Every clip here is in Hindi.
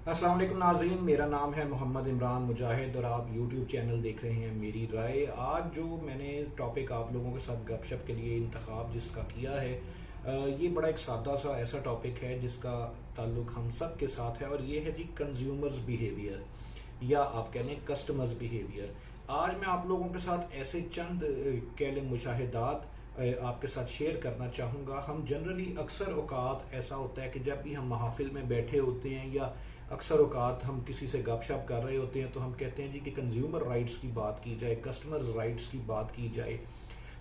अस्सलाम वालेकुम नाज़रीन, मेरा नाम है मोहम्मद इमरान मुजाहिद और आप यूट्यूब चैनल देख रहे हैं मेरी राय। आज जो मैंने टॉपिक आप लोगों के साथ गपशप के लिए इंतखाब जिसका किया है, ये बड़ा एक सादा सा ऐसा टॉपिक है जिसका ताल्लुक हम सब के साथ है और ये है जी कंज्यूमर्स बिहेवियर या आप कह लें कस्टमर्स बिहेवियर। आज मैं आप लोगों के साथ ऐसे चंद कह लें मुशाहिदात आपके साथ शेयर करना चाहूँगा। हम जनरली अक्सर औकात ऐसा होता है कि जब भी हम महफिल में बैठे होते हैं या अक्सर औकात हम किसी से गपशप कर रहे होते हैं तो हम कहते हैं जी कि कंज्यूमर राइट्स की बात की जाए, कस्टमर राइट्स की बात की जाए।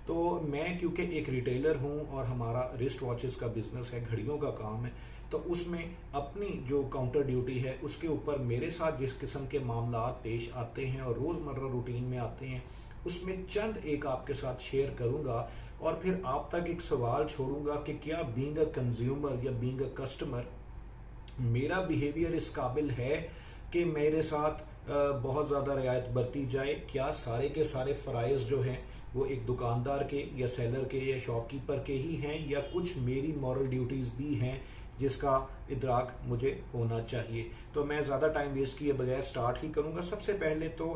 तो मैं क्योंकि एक रिटेलर हूं और हमारा रिस्ट वॉचेस का बिजनेस है, घड़ियों का काम है, तो उसमें अपनी जो काउंटर ड्यूटी है उसके ऊपर मेरे साथ जिस किस्म के मामला पेश आते हैं और रोज़मर्रा रूटीन में आते हैं उसमें चंद एक आपके साथ शेयर करूंगा और फिर आप तक एक सवाल छोड़ूंगा कि क्या बीइंग अ कंज्यूमर या बीइंग अ कस्टमर मेरा बिहेवियर इस काबिल है कि मेरे साथ बहुत ज़्यादा रियायत बरती जाए। क्या सारे के सारे फ़राइज़ जो हैं वो एक दुकानदार के या सेलर के या शॉपकीपर के ही हैं या कुछ मेरी मॉरल ड्यूटीज़ भी हैं जिसका इदराक मुझे होना चाहिए। तो मैं ज़्यादा टाइम वेस्ट किए बगैर स्टार्ट ही करूँगा। सबसे पहले तो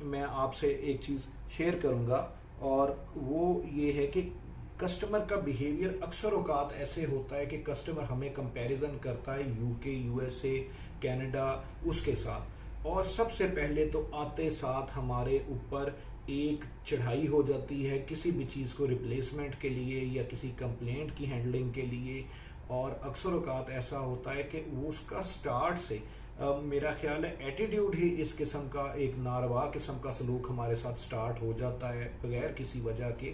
मैं आपसे एक चीज़ शेयर करूँगा और वो ये है कि कस्टमर का बिहेवियर अक्सर औकात ऐसे होता है कि कस्टमर हमें कंपैरिजन करता है यूके, यूएसए, कनाडा उसके साथ, और सबसे पहले तो आते साथ हमारे ऊपर एक चढ़ाई हो जाती है किसी भी चीज़ को रिप्लेसमेंट के लिए या किसी कंप्लेंट की हैंडलिंग के लिए। और अक्सर औकात ऐसा होता है कि वो उसका स्टार्ट से मेरा ख्याल है एटीट्यूड ही इस किस्म का एक नारवा किस्म का सलूक हमारे साथ स्टार्ट हो जाता है बगैर किसी वजह के,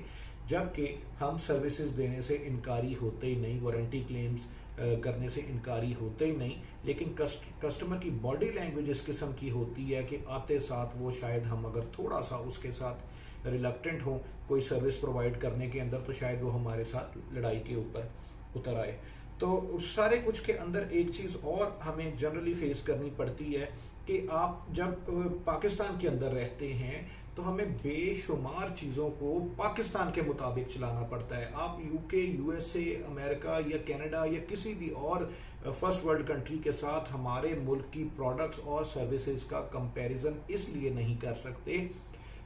जबकि हम सर्विसेज देने से इनकारी होते ही नहीं, वारंटी क्लेम्स करने से इनकारी होते ही नहीं, लेकिन कस्टमर की बॉडी लैंग्वेज इस किस्म की होती है कि आते साथ वो शायद हम अगर थोड़ा सा उसके साथ रिलक्टेंट हों कोई सर्विस प्रोवाइड करने के अंदर तो शायद वो हमारे साथ लड़ाई के ऊपर उतर आए। तो उस सारे कुछ के अंदर एक चीज़ और हमें जनरली फेस करनी पड़ती है कि आप जब पाकिस्तान के अंदर रहते हैं तो हमें बेशुमार चीज़ों को पाकिस्तान के मुताबिक चलाना पड़ता है। आप यूके, यूएसए, अमेरिका या कनाडा या किसी भी और फर्स्ट वर्ल्ड कंट्री के साथ हमारे मुल्क की प्रोडक्ट्स और सर्विसेज का कंपैरिजन इसलिए नहीं कर सकते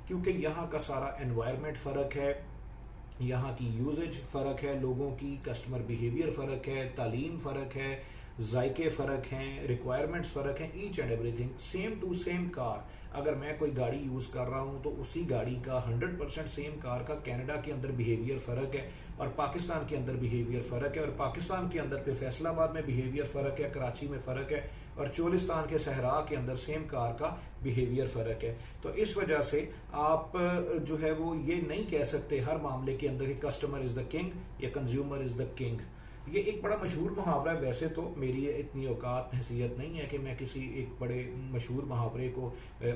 क्योंकि यहाँ का सारा एनवायरनमेंट फ़र्क है, यहाँ की यूजेज फ़र्क है, लोगों की कस्टमर बिहेवियर फ़र्क है, तालीम फ़र्क है, जायके फ़र्क हैं, रिक्वायरमेंट्स फ़र्क हैं, each and everything. Same to same car, अगर मैं कोई गाड़ी यूज़ कर रहा हूँ तो उसी गाड़ी का 100% सेम कार का कनाडा के अंदर बिहेवियर फ़र्क है और पाकिस्तान के अंदर बिहेवियर फ़र्क है, और पाकिस्तान के अंदर फिर फैसलाबाद में बिहेवियर फ़र्क है, कराची में फ़र्क है, और चोलिस्तान के सहरा के अंदर सेम कार का बिहेवियर फ़र्क है। तो इस वजह से आप जो है वो ये नहीं कह सकते हर मामले के अंदर कि कस्टमर इज़ द किंग या कंज्यूमर इज़ द किंग। ये एक बड़ा मशहूर मुहावरा है, वैसे तो मेरी इतनी औकात हैसियत नहीं है कि मैं किसी एक बड़े मशहूर मुहावरे को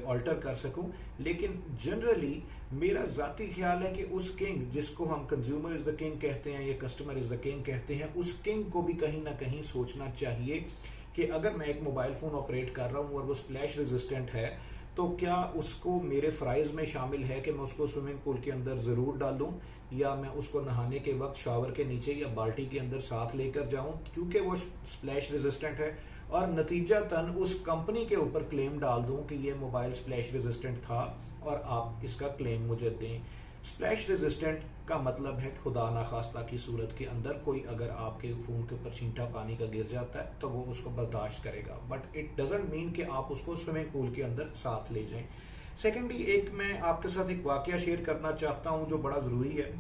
ऑल्टर कर सकूं, लेकिन जनरली मेरा ज़ाती ख्याल है कि उस किंग जिसको हम कंज्यूमर इज़ द किंग कहते हैं या कस्टमर इज़ द किंग कहते हैं, उस किंग को भी कहीं ना कहीं सोचना चाहिए कि अगर मैं एक मोबाइल फ़ोन ऑपरेट कर रहा हूँ और वो स्प्लैश रेजिस्टेंट है तो क्या उसको मेरे फ़राइज़ में शामिल है कि मैं उसको स्विमिंग पूल के अंदर ज़रूर डालूं या मैं उसको नहाने के वक्त शावर के नीचे या बाल्टी के अंदर साथ लेकर जाऊं क्योंकि वो स्प्लैश रेजिस्टेंट है, और नतीजतन उस कंपनी के ऊपर क्लेम डाल दूं कि ये मोबाइल स्प्लैश रेजिस्टेंट था और आप इसका क्लेम मुझे दें। स्प्लैश रेजिस्टेंट का मतलब है खुदा ना खास्ता की सूरत के अंदर कोई अगर आपके फ़ोन के ऊपर छींटा पानी का गिर जाता है तो वो उसको बर्दाश्त करेगा, बट इट डजंट मीन कि आप उसको स्विमिंग पूल के अंदर साथ ले जाएं। सेकेंडली, एक मैं आपके साथ एक वाकया शेयर करना चाहता हूं जो बड़ा ज़रूरी है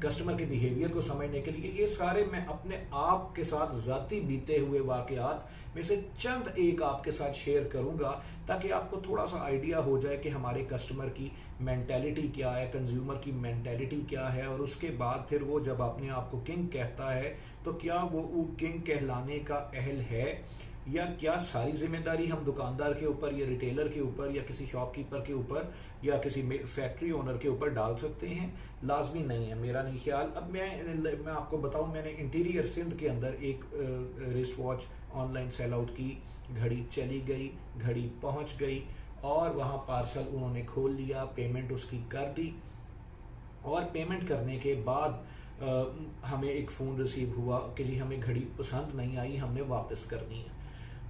कस्टमर के बिहेवियर को समझने के लिए। ये सारे मैं अपने आप के साथ ज़ाती बीते हुए वाकयात में से चंद एक आपके साथ शेयर करूंगा ताकि आपको थोड़ा सा आइडिया हो जाए कि हमारे कस्टमर की मेंटेलिटी क्या है, कंज्यूमर की मेंटेलिटी क्या है, और उसके बाद फिर वो जब अपने आप को किंग कहता है तो क्या वो किंग कहलाने का अहल है या क्या सारी जिम्मेदारी हम दुकानदार के ऊपर या रिटेलर के ऊपर या किसी शॉपकीपर के ऊपर या किसी फैक्ट्री ओनर के ऊपर डाल सकते हैं। लाजमी नहीं है, मेरा नहीं ख्याल। अब मैं आपको बताऊं, मैंने इंटीरियर सिंध के अंदर एक wrist watch online sell out की, घड़ी चली गई, घड़ी पहुंच गई और वहां पार्सल उन्होंने खोल लिया, पेमेंट उसकी कर दी, और पेमेंट करने के बाद हमें एक फ़ोन रिसीव हुआ कि जी हमें घड़ी पसंद नहीं आई, हमने वापस करनी है।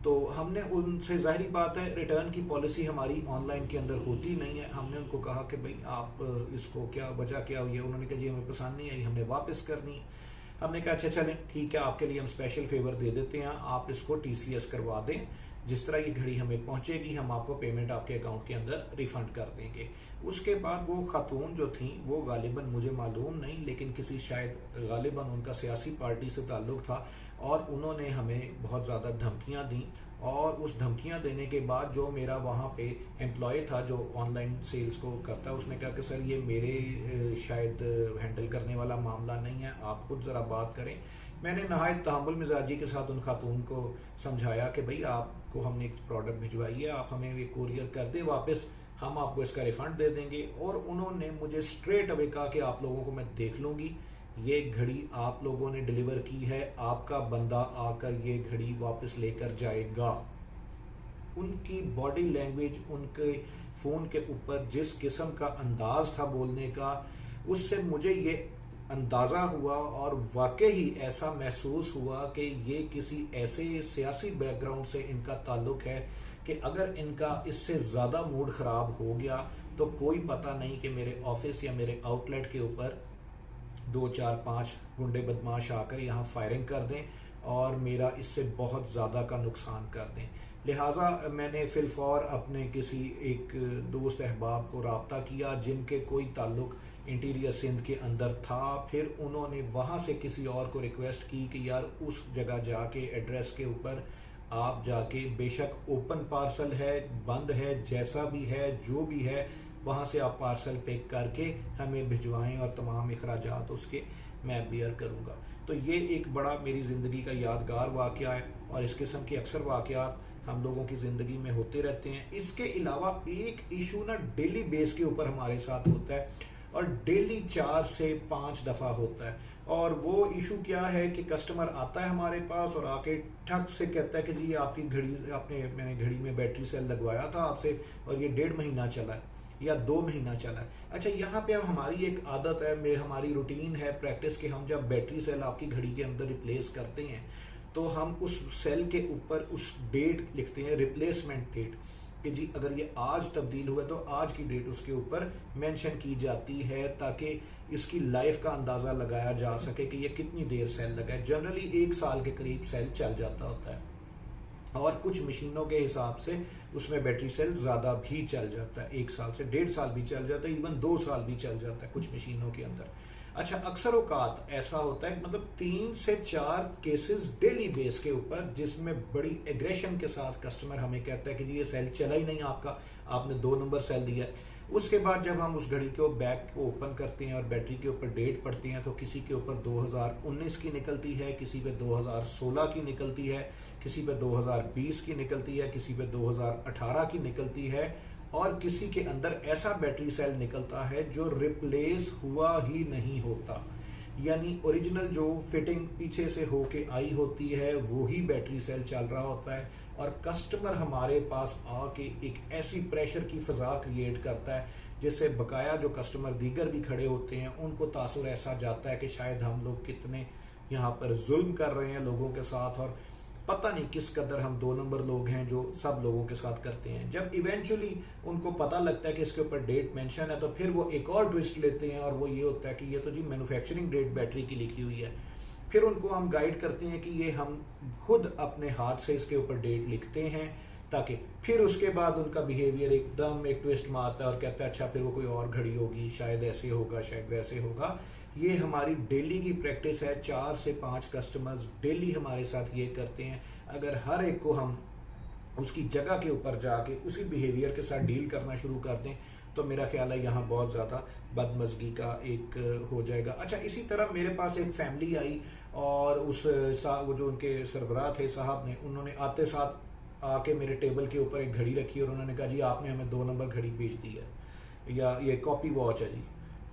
तो हमने उनसे, जाहिर बात है रिटर्न की पॉलिसी हमारी ऑनलाइन के अंदर होती नहीं है, हमने उनको कहा कि भाई आप इसको क्या वजह क्या हुई है, उन्होंने कहा जी हमें पसंद नहीं आई, हमने वापस करनी है। हमने कहा अच्छा चलें ठीक है, आपके लिए हम स्पेशल फेवर दे देते हैं, आप इसको टीसीएस करवा दें, जिस तरह ये घड़ी हमें पहुंचेगी हम आपको पेमेंट आपके अकाउंट के अंदर रिफंड कर देंगे। उसके बाद वो खातून जो थी वो गालिबन, मुझे मालूम नहीं, लेकिन किसी शायद गालिबन उनका सियासी पार्टी से ताल्लुक था, और उन्होंने हमें बहुत ज़्यादा धमकियां दी। और उस धमकियां देने के बाद जो मेरा वहाँ पे एम्प्लॉय था जो ऑनलाइन सेल्स को करता है, उसने कहा कि सर ये मेरे शायद हैंडल करने वाला मामला नहीं है, आप खुद ज़रा बात करें। मैंने नहायत तहम्मुल मिजाजी के साथ उन खातून को समझाया कि भाई आपको हमने एक प्रोडक्ट भिजवाई है, आप हमें ये कुरियर कर दे वापस, हम आपको इसका रिफंड दे देंगे। और उन्होंने मुझे स्ट्रेट अवे कहा कि आप लोगों को मैं देख लूँगी, ये घड़ी आप लोगों ने डिलीवर की है, आपका बंदा आकर ये घड़ी वापस लेकर जाएगा। उनकी बॉडी लैंग्वेज, उनके फ़ोन के ऊपर जिस किस्म का अंदाज था बोलने का, उससे मुझे ये अंदाज़ा हुआ और वाकई ऐसा महसूस हुआ कि ये किसी ऐसे सियासी बैकग्राउंड से इनका ताल्लुक है कि अगर इनका इससे ज़्यादा मूड ख़राब हो गया तो कोई पता नहीं कि मेरे ऑफिस या मेरे आउटलेट के ऊपर 2 4 5 गुंडे बदमाश आकर यहाँ फायरिंग कर दें और मेरा इससे बहुत ज़्यादा का नुकसान कर दें। लिहाजा मैंने फिलफौर अपने किसी एक दोस्त अहबाब को रब्ता किया जिनके कोई ताल्लुक इंटीरियर सिंध के अंदर था। फिर उन्होंने वहाँ से किसी और को रिक्वेस्ट की कि यार उस जगह जाके एड्रेस के ऊपर आप जाके, बेशक ओपन पार्सल है, बंद है, जैसा भी है, जो भी है, वहाँ से आप पार्सल पैक करके हमें भिजवाएं और तमाम अखराजात उसके मैं बियर करूँगा। तो ये एक बड़ा मेरी ज़िंदगी का यादगार वाक़या है और इस किस्म के अक्सर वाक़यात हम लोगों की ज़िंदगी में होते रहते हैं। इसके अलावा एक इशू ना डेली बेस के ऊपर हमारे साथ होता है और डेली 4 से 5 दफ़ा होता है। और वो इशू क्या है कि कस्टमर आता है हमारे पास और आके ठक से कहता है कि जी आपकी घड़ी, मैंने घड़ी में बैटरी सेल लगवाया था आपसे और ये 1.5 महीना चला है या 2 महीना चला है। अच्छा, यहाँ पे अब हमारी एक आदत है, हमारी रूटीन है प्रैक्टिस कि हम जब बैटरी सेल आपकी घड़ी के अंदर रिप्लेस करते हैं तो हम उस सेल के ऊपर उस डेट लिखते हैं, रिप्लेसमेंट डेट, कि जी अगर ये आज तब्दील हुआ तो आज की डेट उसके ऊपर मेंशन की जाती है ताकि इसकी लाइफ का अंदाज़ा लगाया जा सके कि ये कितनी देर सेल लगा है। जनरली 1 साल के करीब सेल चल जाता होता है और कुछ मशीनों के हिसाब से उसमें बैटरी सेल ज़्यादा भी चल जाता है, 1 साल से 1.5 साल भी चल जाता है, इवन 2 साल भी चल जाता है कुछ मशीनों के अंदर। अच्छा, अक्सर औकात ऐसा होता है, मतलब 3 से 4 केसेस डेली बेस के ऊपर जिसमें बड़ी एग्रेशन के साथ कस्टमर हमें कहता है कि जी ये सेल चला ही नहीं आपका, आपने 2 नंबर सेल दिया है। उसके बाद जब हम उस घड़ी को बैक को ओपन करते हैं और बैटरी के ऊपर डेट पढ़ते हैं तो किसी के ऊपर 2019 की निकलती है, किसी पे 2016 की निकलती है, किसी पे 2020 की निकलती है, किसी पे 2018 की निकलती है और किसी के अंदर ऐसा बैटरी सेल निकलता है जो रिप्लेस हुआ ही नहीं होता। यानी ओरिजिनल जो फिटिंग पीछे से होके आई होती है वही बैटरी सेल चल रहा होता है और कस्टमर हमारे पास आके एक ऐसी प्रेशर की फ़ज़ा क्रिएट करता है जिससे बकाया जो कस्टमर दीगर भी खड़े होते हैं उनको तासुर ऐसा जाता है कि शायद हम लोग कितने यहाँ पर जुल्म कर रहे हैं लोगों के साथ और पता नहीं किस कदर हम 2 नंबर लोग हैं जो सब लोगों के साथ करते हैं। जब इवेंचुअली उनको पता लगता है कि इसके ऊपर डेट मेंशन है तो फिर वो एक और ट्विस्ट लेते हैं और वो ये होता है कि ये तो जी मैन्युफैक्चरिंग डेट बैटरी की लिखी हुई है। फिर उनको हम गाइड करते हैं कि ये हम खुद अपने हाथ से इसके ऊपर डेट लिखते हैं ताकि फिर उसके बाद उनका बिहेवियर एकदम एक ट्विस्ट मारता है और कहता है अच्छा फिर वो कोई और घड़ी होगी, शायद ऐसे होगा, शायद वैसे होगा। ये हमारी डेली की प्रैक्टिस है, 4 से 5 कस्टमर्स डेली हमारे साथ ये करते हैं। अगर हर एक को हम उसकी जगह के ऊपर जाके उसी बिहेवियर के साथ डील करना शुरू कर दें तो मेरा ख्याल है यहाँ बहुत ज़्यादा बदमज़गी का एक हो जाएगा। अच्छा, इसी तरह मेरे पास एक फैमिली आई और वो जो उनके सरबराह थे साहब ने, उन्होंने आते साथ आके मेरे टेबल के ऊपर एक घड़ी रखी और उन्होंने कहा जी आपने हमें 2 नंबर घड़ी बेच दी है या ये कॉपी वॉच है जी।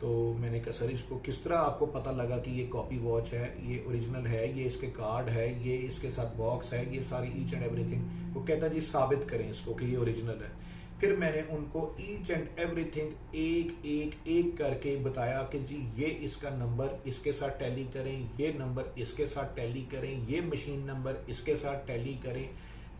तो मैंने कहा सर इसको किस तरह आपको पता लगा कि ये कॉपी वॉच है, ये ओरिजिनल है, ये इसके कार्ड है, ये इसके साथ बॉक्स है, ये सारी ईच एंड एवरीथिंग। वो कहता जी साबित करें इसको कि ये ओरिजिनल है। फिर मैंने उनको ईच एंड एवरीथिंग एक करके बताया कि जी ये इसका नंबर इसके साथ टैली करें, ये नंबर इसके साथ टैली करें, ये मशीन नंबर इसके साथ टैली करें।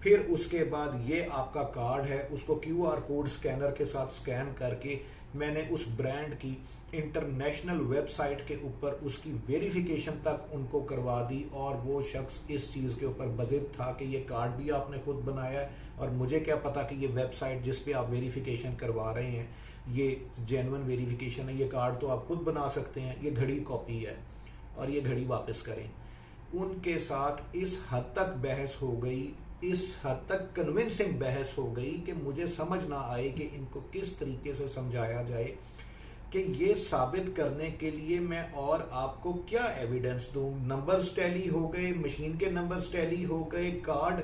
फिर उसके बाद ये आपका कार्ड है, उसको QR कोड स्कैनर के साथ स्कैन करके मैंने उस ब्रांड की इंटरनेशनल वेबसाइट के ऊपर उसकी वेरिफिकेशन तक उनको करवा दी। और वो शख्स इस चीज़ के ऊपर बज़िद था कि ये कार्ड भी आपने खुद बनाया है, और मुझे क्या पता कि ये वेबसाइट जिस पे आप वेरिफिकेशन करवा रहे हैं ये जेन्युइन वेरिफिकेशन है, ये कार्ड तो आप खुद बना सकते हैं, ये घड़ी कॉपी है और ये घड़ी वापस करें। उनके साथ इस हद तक बहस हो गई, इस हद तक कन्विंसिंग बहस हो गई कि मुझे समझ ना आए कि इनको किस तरीके से समझाया जाए कि ये साबित करने के लिए मैं और आपको क्या एविडेंस दूं। नंबर्स टैली हो गए, मशीन के नंबर्स टैली हो गए, कार्ड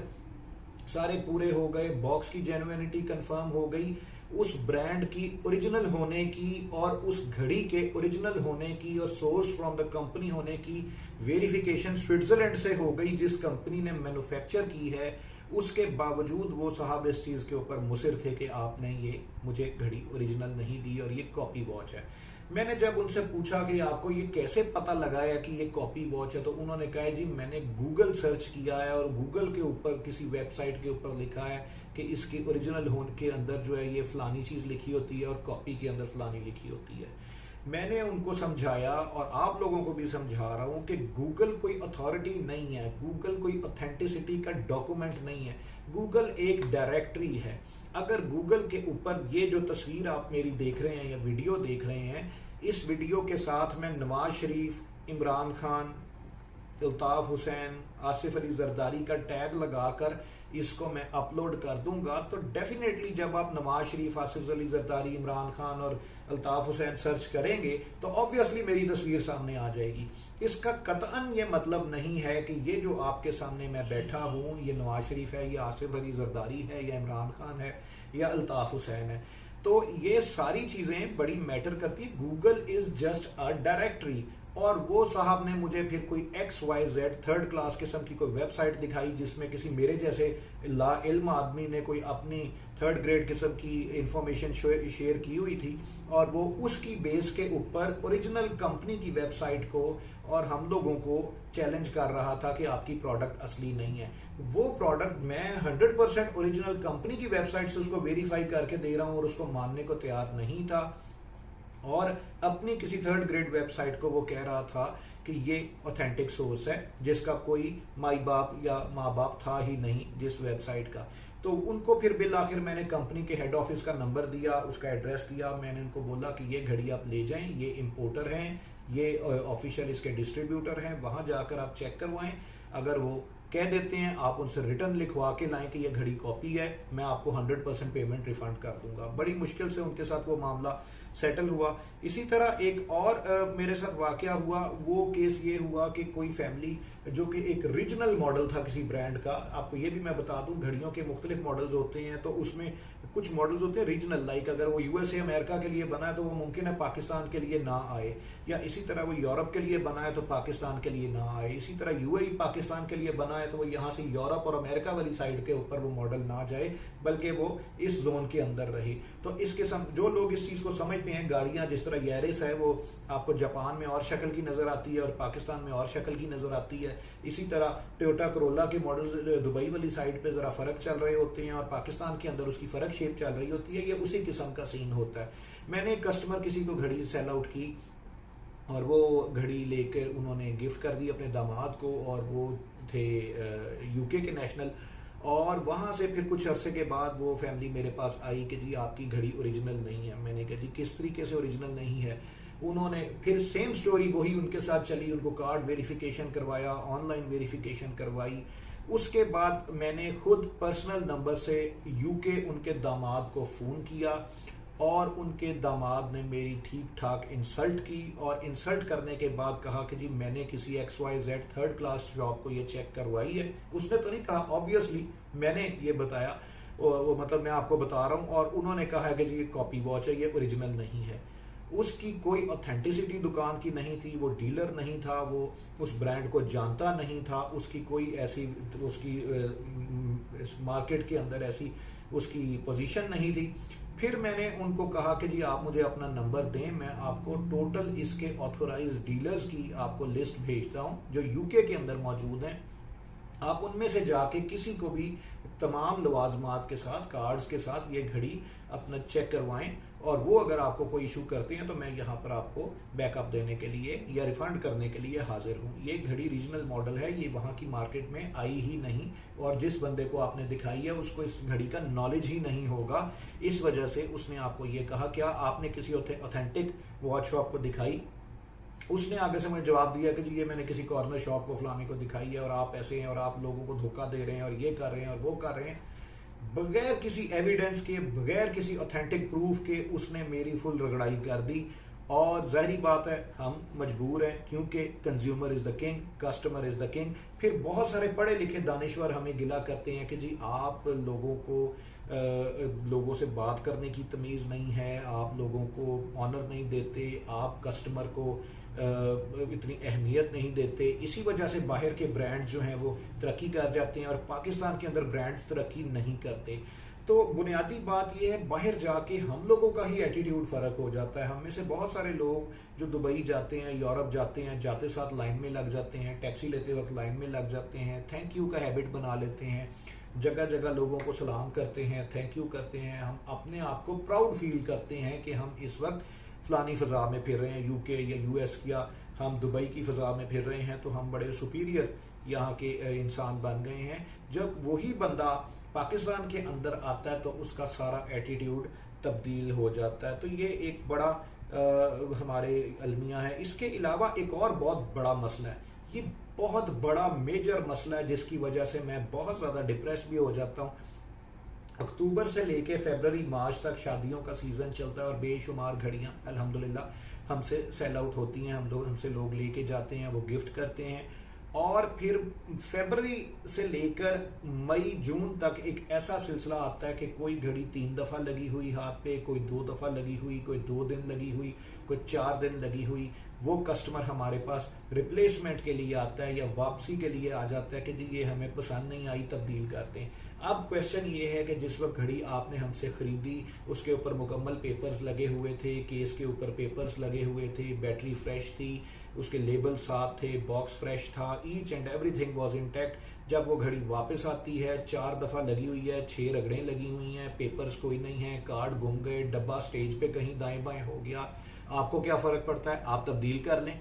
सारे पूरे हो गए, बॉक्स की जेन्युइनिटी कंफर्म हो गई, उस ब्रांड की ओरिजिनल होने की और उस घड़ी के ओरिजिनल होने की और सोर्स फ्रॉम द कंपनी होने की वेरिफिकेशन स्विट्जरलैंड से हो गई जिस कंपनी ने मैन्युफैक्चर की है। उसके बावजूद वो साहब इस चीज़ के ऊपर मुसिर थे कि आपने ये मुझे घड़ी ओरिजिनल नहीं दी और ये कॉपी वॉच है। मैंने जब उनसे पूछा कि आपको ये कैसे पता लगाया कि ये कॉपी वॉच है, तो उन्होंने कहा जी मैंने गूगल सर्च किया है और गूगल के ऊपर किसी वेबसाइट के ऊपर लिखा है कि इसकी ओरिजिनल होने के अंदर जो है ये फलानी चीज़ लिखी होती है और कॉपी के अंदर फलानी लिखी होती है। मैंने उनको समझाया और आप लोगों को भी समझा रहा हूं कि गूगल कोई अथॉरिटी नहीं है, गूगल कोई ऑथेंटिसिटी का डॉक्यूमेंट नहीं है, गूगल एक डायरेक्टरी है। अगर गूगल के ऊपर ये जो तस्वीर आप मेरी देख रहे हैं या वीडियो देख रहे हैं, इस वीडियो के साथ मैं नवाज शरीफ, इमरान खान, अल्ताफ हुसैन, आसिफ अली जरदारी का टैग लगाकर इसको मैं अपलोड कर दूंगा, तो डेफिनेटली जब आप नवाज शरीफ, आसिफ अली जरदारी, इमरान खान और अल्ताफ हुसैन सर्च करेंगे तो ऑब्वियसली मेरी तस्वीर सामने आ जाएगी। इसका कतअन ये मतलब नहीं है कि ये जो आपके सामने मैं बैठा हूं ये नवाज शरीफ है, या आसिफ अली जरदारी है, या इमरान खान है, या अल्ताफ हुसैन है। तो ये सारी चीजें बड़ी मैटर करती है। Google is just a directory. और वो साहब ने मुझे फिर कोई XYZ थर्ड क्लास किस्म की कोई वेबसाइट दिखाई जिसमें किसी मेरे जैसे ला इल्म आदमी ने कोई अपनी थर्ड ग्रेड किस्म की इंफॉर्मेशन शेयर की हुई थी, और वो उसकी बेस के ऊपर ओरिजिनल कंपनी की वेबसाइट को और हम लोगों को चैलेंज कर रहा था कि आपकी प्रोडक्ट असली नहीं है। वो प्रोडक्ट मैं 100% ओरिजिनल कंपनी की वेबसाइट से उसको वेरीफाई करके दे रहा हूँ और उसको मानने को तैयार नहीं था, और अपनी किसी थर्ड ग्रेड वेबसाइट को वो कह रहा था कि ये ऑथेंटिक सोर्स है जिसका कोई माई बाप या माँ बाप था ही नहीं जिस वेबसाइट का। तो उनको फिर बिल आखिर मैंने कंपनी के हेड ऑफिस का नंबर दिया, उसका एड्रेस दिया, मैंने उनको बोला कि ये घड़ी आप ले जाएं, ये इंपोर्टर हैं, ये ऑफिशियल इसके डिस्ट्रीब्यूटर हैं, वहां जाकर आप चेक करवाएं। अगर वो कह देते हैं आप उनसे रिटर्न लिखवा के लाएं कि ये घड़ी कॉपी है, मैं आपको 100% पेमेंट रिफंड कर दूंगा। बड़ी मुश्किल से उनके साथ वो मामला सेटल हुआ। इसी तरह एक और मेरे साथ वाकया हुआ। वो केस ये हुआ कि कोई फैमिली जो कि एक रीजनल मॉडल था किसी ब्रांड का, आपको ये भी मैं बता दूं घड़ियों के मुख्तलिफ मॉडल्स होते हैं, तो उसमें कुछ मॉडल्स होते हैं रीजनल, लाइक अगर वो USA अमेरिका के लिए बना है तो वो मुमकिन है पाकिस्तान के लिए ना आए, या इसी तरह वो यूरोप के लिए बना है तो पाकिस्तान के लिए ना आए, इसी तरह UAE पाकिस्तान के लिए बना है तो वो यहाँ से यूरोप और अमेरिका वाली साइड के ऊपर वो मॉडल ना जाए बल्कि वो इस जोन के अंदर रहे। तो इस किस्म जो लोग इस चीज को समझते हैं, गाड़ियां जिस तरह यारिस है वो आपको जापान में और शक्ल की नजर आती है और पाकिस्तान में और शक्ल की नजर आती है, इसी तरह टोयोटा करोला के मॉडल दुबई वाली साइड पे जरा फर्क चल रहे होते हैं और पाकिस्तान के अंदर उसकी फर्क शेप चल रही होती है। ये उसी किस्म का सीन होता है। मैंने एक कस्टमर किसी को घड़ी सेल आउट की और वो घड़ी लेकर उन्होंने गिफ्ट कर दी अपने दामाद को, और वो थे UK के नेशनल। और वहां से फिर कुछ अरसे के बाद वो फैमिली मेरे पास आई कि जी आपकी घड़ी ओरिजिनल नहीं है। मैंने कहा जी किस तरीके से ओरिजिनल नहीं है। उन्होंने फिर सेम स्टोरी वही उनके साथ चली, उनको कार्ड वेरिफिकेशन करवाया, ऑनलाइन वेरिफिकेशन करवाई। उसके बाद मैंने खुद पर्सनल नंबर से UK उनके दामाद को फोन किया और उनके दामाद ने मेरी ठीक ठाक इंसल्ट की, और इंसल्ट करने के बाद कहा कि जी मैंने किसी XYZ थर्ड क्लास शॉप को ये चेक करवाई है। उसने तो नहीं कहा, ऑब्वियसली मैंने ये बताया, वो मतलब मैं आपको बता रहा हूँ, और उन्होंने कहा कि जी ये कॉपी वॉच है, ये ओरिजिनल नहीं है। उसकी कोई ऑथेंटिसिटी दुकान की नहीं थी, वो डीलर नहीं था, वो उस ब्रांड को जानता नहीं था, उसकी कोई ऐसी उसकी मार्केट के अंदर ऐसी उसकी पोजीशन नहीं थी। फिर मैंने उनको कहा कि जी आप मुझे अपना नंबर दें, मैं आपको टोटल इसके ऑथोराइज्ड डीलर्स की आपको लिस्ट भेजता हूं जो UK के अंदर मौजूद हैं। आप उनमें से जाके किसी को भी तमाम लवाजमात के साथ, कार्ड्स के साथ ये घड़ी अपना चेक करवाएं, और वो अगर आपको कोई इशू करते हैं तो मैं यहाँ पर आपको बैकअप देने के लिए या रिफंड करने के लिए हाजिर हूँ। ये घड़ी रीजनल मॉडल है, ये वहाँ की मार्केट में आई ही नहीं, और जिस बंदे को आपने दिखाई है उसको इस घड़ी का नॉलेज ही नहीं होगा। इस वजह से उसने आपको ये कहा। क्या आपने किसी ऑथेंटिक वॉच शॉप को दिखाई? उसने आगे से मुझे जवाब दिया कि जी ये मैंने किसी कॉर्नर शॉप को फलाने को दिखाई है, और आप ऐसे हैं, और आप लोगों को धोखा दे रहे हैं, और ये कर रहे हैं और वो कर रहे हैं। बगैर किसी एविडेंस के, बगैर किसी ऑथेंटिक प्रूफ के उसने मेरी फुल रगड़ाई कर दी। और जाहिर बात है हम मजबूर हैं, क्योंकि consumer is the king, customer is the king. फिर बहुत सारे पढ़े लिखे दानिश्वर हमें गिला करते हैं कि जी आप लोगों को लोगों से बात करने की तमीज़ नहीं है, आप लोगों को ऑनर नहीं देते, आप कस्टमर को इतनी अहमियत नहीं देते। इसी वजह से बाहर के ब्रांड्स जो हैं वो तरक्की कर जाते हैं, और पाकिस्तान के अंदर ब्रांड्स तरक्की नहीं करते। तो बुनियादी बात यह है, बाहर जाके हम लोगों का ही एटीट्यूड फ़र्क हो जाता है। हम में से बहुत सारे लोग जो दुबई जाते हैं, यूरोप जाते हैं, जाते साथ लाइन में लग जाते हैं, टैक्सी लेते वक्त लाइन में लग जाते हैं, थैंक यू का हैबिट बना लेते हैं, जगह जगह लोगों को सलाम करते हैं, थैंक यू करते हैं। हम अपने आप को प्राउड फील करते हैं कि हम इस वक्त फलानी फ़ज़ा में फिर रहे हैं, यूके या यूएस, या हम दुबई की फ़ज़ा में फिर रहे हैं, तो हम बड़े सुपीरियर यहाँ के इंसान बन गए हैं। जब वही बंदा पाकिस्तान के अंदर आता है तो उसका सारा एटीट्यूड तब्दील हो जाता है। तो ये एक बड़ा हमारे अलमिया है। इसके अलावा एक और बहुत बड़ा मसला है, ये बहुत बड़ा मेजर मसला है, जिसकी वजह से मैं बहुत ज़्यादा डिप्रेस भी हो जाता हूँ। अक्टूबर से लेके फरवरी मार्च तक शादियों का सीज़न चलता है, और बेशुमार घड़ियाँ अल्हम्दुलिल्लाह हमसे सेल आउट होती हैं, हमसे लोग लेके जाते हैं, वो गिफ्ट करते हैं। और फिर फरवरी से लेकर मई जून तक एक ऐसा सिलसिला आता है कि कोई घड़ी 3 दफ़ा लगी हुई हाथ पे, कोई 2 दफ़ा लगी हुई, कोई 2 दिन लगी हुई, कोई 4 दिन लगी हुई। वो कस्टमर हमारे पास रिप्लेसमेंट के लिए आता है या वापसी के लिए आ जाता है कि जी ये हमें पसंद नहीं आई, तब्दील करते हैं। अब क्वेश्चन ये है कि जिस वक्त घड़ी आपने हमसे ख़रीदी उसके ऊपर मुकम्मल पेपर्स लगे हुए थे, केस के ऊपर पेपर्स लगे हुए थे, बैटरी फ्रेश थी, उसके लेबल साफ थे, बॉक्स फ्रेश था, each and everything was intact. जब वो घड़ी वापस आती है, 4 दफ़ा लगी हुई है, 6 रगड़ें लगी हुई हैं, पेपर्स कोई नहीं है, कार्ड गुम गए, डब्बा स्टेज पे कहीं दाएं बाएं हो गया, आपको क्या फ़र्क पड़ता है? आप तब्दील कर लें।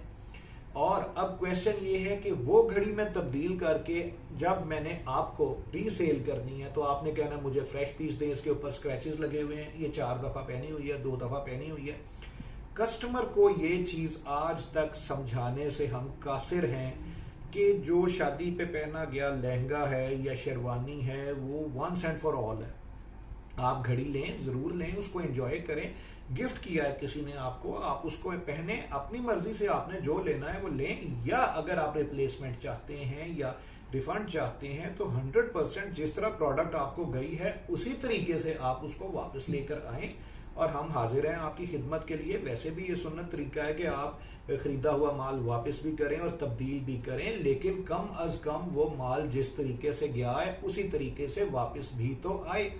और अब क्वेश्चन ये है कि वो घड़ी में तब्दील करके जब मैंने आपको रीसेल करनी है तो आपने कहना मुझे फ्रेश पीस दें, इसके ऊपर स्क्रैचेस लगे हुए हैं, ये 4 दफ़ा पहनी हुई है, 2 दफ़ा पहनी हुई है। कस्टमर को ये चीज़ आज तक समझाने से हम कासिर हैं कि जो शादी पे पहना गया लहंगा है या शेरवानी है वो वंस एंड फॉर ऑल है। आप घड़ी लें, ज़रूर लें, उसको एंजॉय करें, गिफ्ट किया है किसी ने आपको, आप उसको पहने, अपनी मर्जी से आपने जो लेना है वो लें। या अगर आप रिप्लेसमेंट चाहते हैं या रिफंड चाहते हैं तो 100% जिस तरह प्रोडक्ट आपको गई है उसी तरीके से आप उसको वापस लेकर आएं, और हम हाजिर हैं आपकी खिदमत के लिए। वैसे भी ये सुन्नत तरीका है कि आप खरीदा हुआ माल वापस भी करें और तब्दील भी करें, लेकिन कम अज कम वो माल जिस तरीके से गया है उसी तरीके से वापस भी तो आए।